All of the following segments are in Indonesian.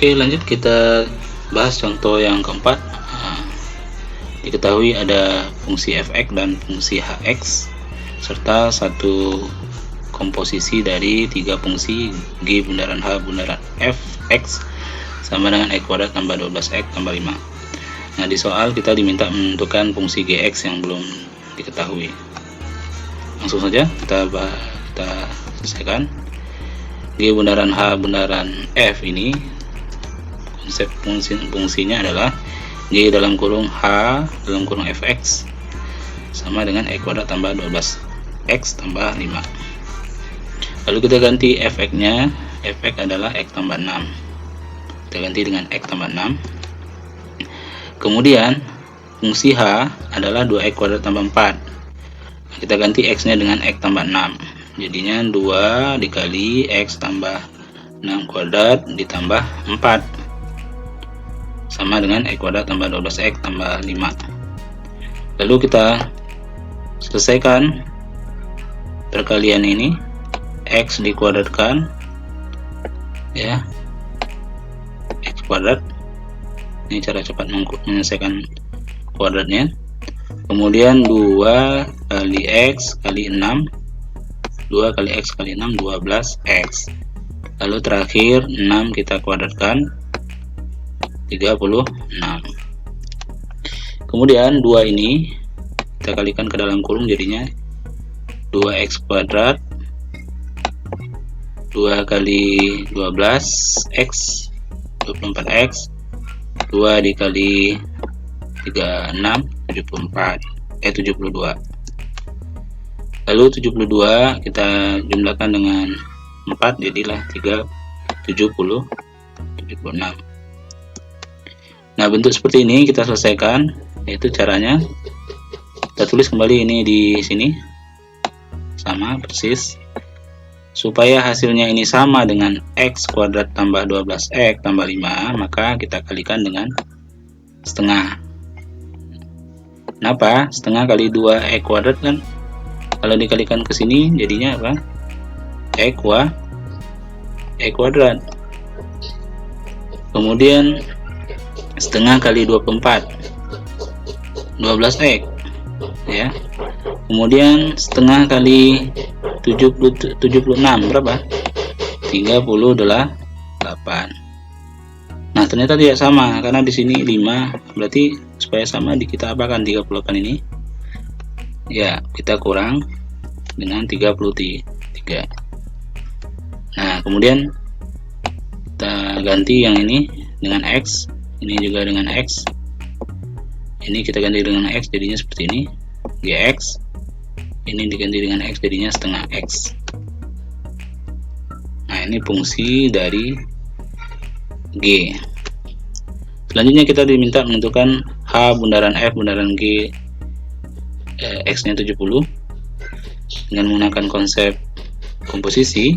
Oke, lanjut kita bahas contoh yang keempat. Diketahui ada fungsi fx dan fungsi hx serta satu komposisi dari tiga fungsi g bundaran h bundaran fx sama dengan x kuadrat tambah 12x tambah 5. Nah, di soal kita diminta menentukan fungsi gx yang belum diketahui. Langsung saja kita selesaikan. G bundaran h bundaran f ini konsep fungsinya adalah G dalam kurung H dalam kurung fx sama dengan x kuadrat tambah 12x tambah 5. Lalu kita ganti fx nya, fx adalah x tambah 6, kita ganti dengan x tambah 6. Kemudian fungsi H adalah 2x kuadrat tambah 4, kita ganti x nya dengan x tambah 6, jadinya 2 dikali x tambah 6 kuadrat ditambah 4 sama dengan x kuadrat tambah 12x tambah 5. Lalu kita selesaikan perkalian ini, x dikuadratkan ya, x kuadrat, ini cara cepat menyelesaikan kuadratnya. Kemudian 2 kali x kali 6, 2 kali x kali 6 12x. Lalu terakhir 6 kita kuadratkan 36. Kemudian 2 ini kita kalikan ke dalam kurung, jadinya 2x kuadrat 2 kali 12x 24x, 2 dikali 36 72. Lalu 72 kita jumlahkan dengan 4, jadilah 76. Nah, bentuk seperti ini kita selesaikan, yaitu caranya kita tulis kembali ini di sini sama persis. Supaya hasilnya ini sama dengan x kuadrat tambah 12x tambah 5, maka kita kalikan dengan setengah. Kenapa? Setengah kali 2x kuadrat kan kalau dikalikan ke sini jadinya apa? X kuadrat. Kemudian setengah kali 24 12x ya. Kemudian setengah kali 76 berapa? 38. Nah, ternyata tidak sama karena di sini 5, berarti supaya sama kita apakan 38 ini? Ya, kita kurang dengan 33. Nah, kemudian kita ganti yang ini dengan x, ini juga dengan x, ini kita ganti dengan x jadinya seperti ini, gx, ini diganti dengan x jadinya setengah x. Nah, ini fungsi dari g. Selanjutnya kita diminta menentukan h bundaran f bundaran g, x nya 70 dengan menggunakan konsep komposisi.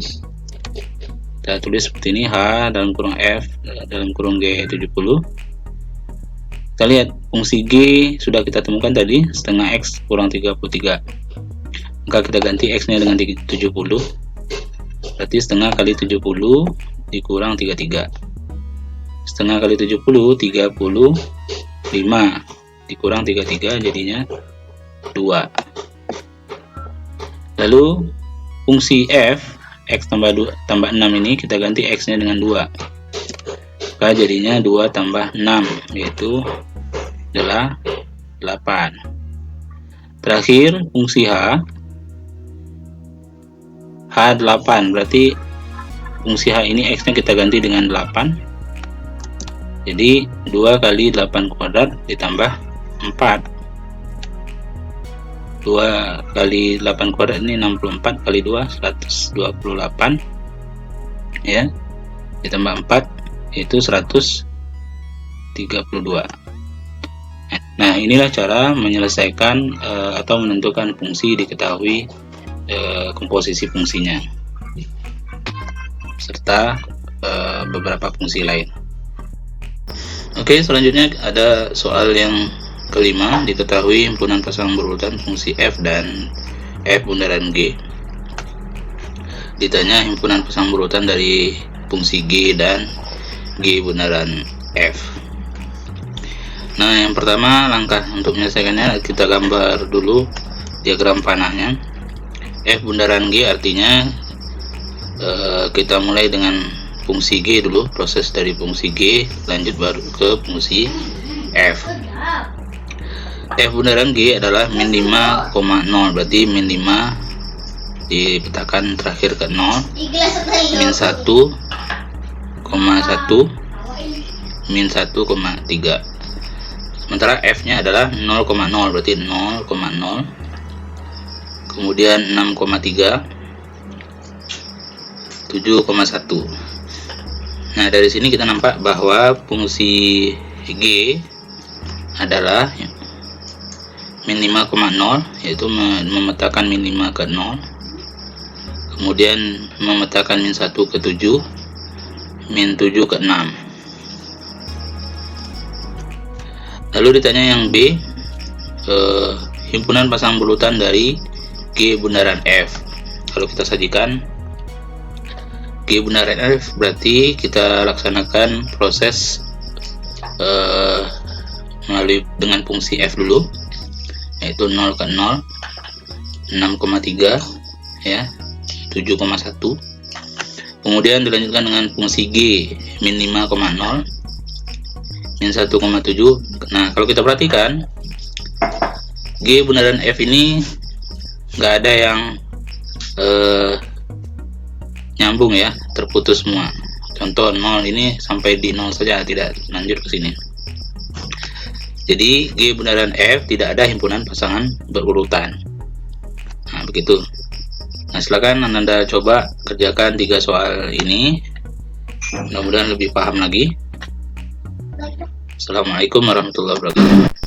Kita tulis seperti ini, h dalam kurung f dalam kurung g 70. Kita lihat fungsi g sudah kita temukan tadi, setengah x kurang 33, maka kita ganti x nya dengan 70, berarti setengah kali 70 dikurang 33, setengah kali 70 35 dikurang 33 jadinya 2. Lalu fungsi f x tambah 6 ini kita ganti x nya dengan 2, maka jadinya 2 tambah 6 yaitu adalah 8. Terakhir fungsi h 8, berarti fungsi h ini x nya kita ganti dengan 8, jadi 2 kali 8 kuadrat ditambah 4, 2 kali 8 kuadrat ini 64 kali 2 128 ya, ditambah 4 itu 132. Nah, inilah cara menyelesaikan atau menentukan fungsi diketahui komposisi fungsinya serta beberapa fungsi lain. Oke, selanjutnya ada soal yang kelima, diketahui himpunan pasang berurutan fungsi f dan f bundaran g. Ditanya himpunan pasang berurutan dari fungsi g dan G bundaran F. Nah, yang pertama langkah untuk menyelesaikannya kita gambar dulu diagram panahnya. F bundaran G artinya kita mulai dengan fungsi G dulu, proses dari fungsi G lanjut baru ke fungsi F. F bundaran G adalah min 5,0, berarti min 5 dipetakan terakhir ke 0, min 1,1, min 1,3. Sementara F nya adalah 0,0, berarti 0,0, kemudian 6,3, 7,1. Nah, dari sini kita nampak bahwa fungsi G adalah min 5,0, yaitu memetakan min 5 ke 0, kemudian memetakan min 1 ke 7, min 7 ke 6. Lalu ditanya yang B, himpunan pasang bulutan dari G bundaran F. Kalau kita sajikan G bundaran F, berarti kita laksanakan proses melalui dengan fungsi F dulu, yaitu 0 ke 0, 6,3 ya, 7,1. Kemudian dilanjutkan dengan fungsi G min 5,0, min 1,7. Nah, kalau kita perhatikan G bundaran F ini nggak ada yang nyambung ya, terputus semua. Contoh 0 ini sampai di 0 saja, tidak lanjut ke sini. Jadi G bundaran F tidak ada himpunan pasangan berurutan. Nah, begitu. Nah, silakan Anda coba kerjakan 3 soal ini. Mudah-mudahan lebih paham lagi. Assalamualaikum warahmatullahi wabarakatuh.